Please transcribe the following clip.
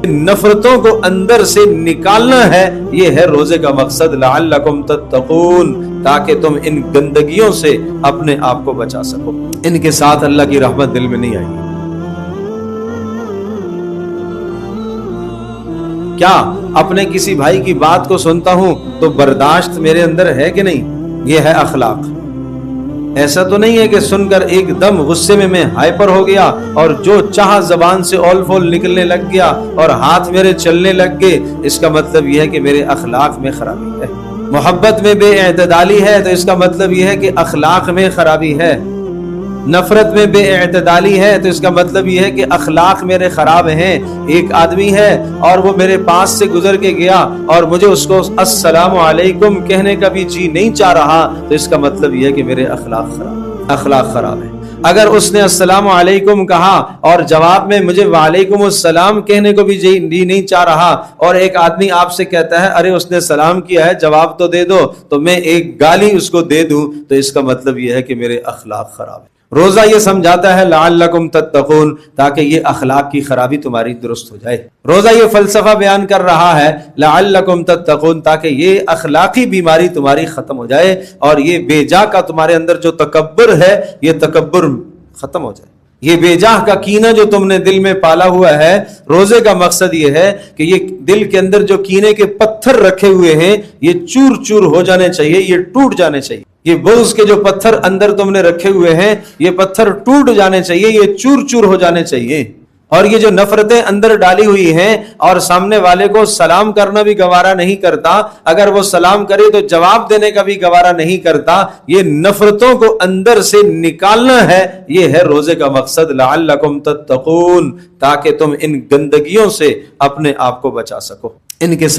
نفرتوں کو اندر سے نکالنا ہے، یہ ہے روزے کا مقصد، لعلکم تتقون، تاکہ تم ان گندگیوں سے اپنے آپ کو بچا سکو۔ ان کے ساتھ اللہ کی رحمت دل میں نہیں آئی۔ کیا اپنے کسی بھائی کی بات کو سنتا ہوں تو برداشت میرے اندر ہے کہ نہیں؟ یہ ہے اخلاق۔ ایسا تو نہیں ہے کہ سن کر ایک دم غصے میں ہائپر ہو گیا اور جو چاہا زبان سے اول فول نکلنے لگ گیا اور ہاتھ میرے چلنے لگ گئے۔ اس کا مطلب یہ ہے کہ میرے اخلاق میں خرابی ہے۔ محبت میں بے اعتدالی ہے تو اس کا مطلب یہ ہے کہ اخلاق میں خرابی ہے۔ نفرت میں بے اعتدالی ہے تو اس کا مطلب یہ ہے کہ اخلاق میرے خراب ہیں۔ ایک آدمی ہے اور وہ میرے پاس سے گزر کے گیا اور مجھے اس کو السلام علیکم کہنے کا بھی جی نہیں چاہ رہا، تو اس کا مطلب یہ ہے کہ میرے اخلاق خراب ہے۔ اگر اس نے السلام علیکم کہا اور جواب میں مجھے وعلیکم السلام کہنے کو بھی جی نہیں چاہ رہا، اور ایک آدمی آپ سے کہتا ہے ارے اس نے سلام کیا ہے جواب تو دے دو، تو میں ایک گالی اس کو دے دوں، تو اس کا مطلب یہ ہے کہ میرے اخلاق خراب ہے۔ روزہ یہ سمجھاتا ہے لعلکم تتقون، تاکہ یہ اخلاق کی خرابی تمہاری درست ہو جائے۔ روزہ یہ فلسفہ بیان کر رہا ہے لعلکم تتقون، تاکہ یہ اخلاقی بیماری تمہاری ختم ہو جائے اور یہ بے جا کا تمہارے اندر جو تکبر ہے یہ تکبر ختم ہو جائے۔ یہ بے جاہ کا کینہ جو تم نے دل میں پالا ہوا ہے، روزے کا مقصد یہ ہے کہ یہ دل کے اندر جو کینے کے پتھر رکھے ہوئے ہیں یہ چور چور ہو جانے چاہیے، یہ ٹوٹ جانے چاہیے۔ یہ بغض کے جو پتھر اندر تم نے رکھے ہوئے ہیں یہ پتھر ٹوٹ جانے چاہیے، یہ چور چور ہو جانے چاہیے۔ اور یہ جو نفرتیں اندر ڈالی ہوئی ہیں اور سامنے والے کو سلام کرنا بھی گوارا نہیں کرتا، اگر وہ سلام کرے تو جواب دینے کا بھی گوارا نہیں کرتا، یہ نفرتوں کو اندر سے نکالنا ہے، یہ ہے روزے کا مقصد، لعلکم تتقون، تاکہ تم ان گندگیوں سے اپنے آپ کو بچا سکو۔ ان کے ساتھ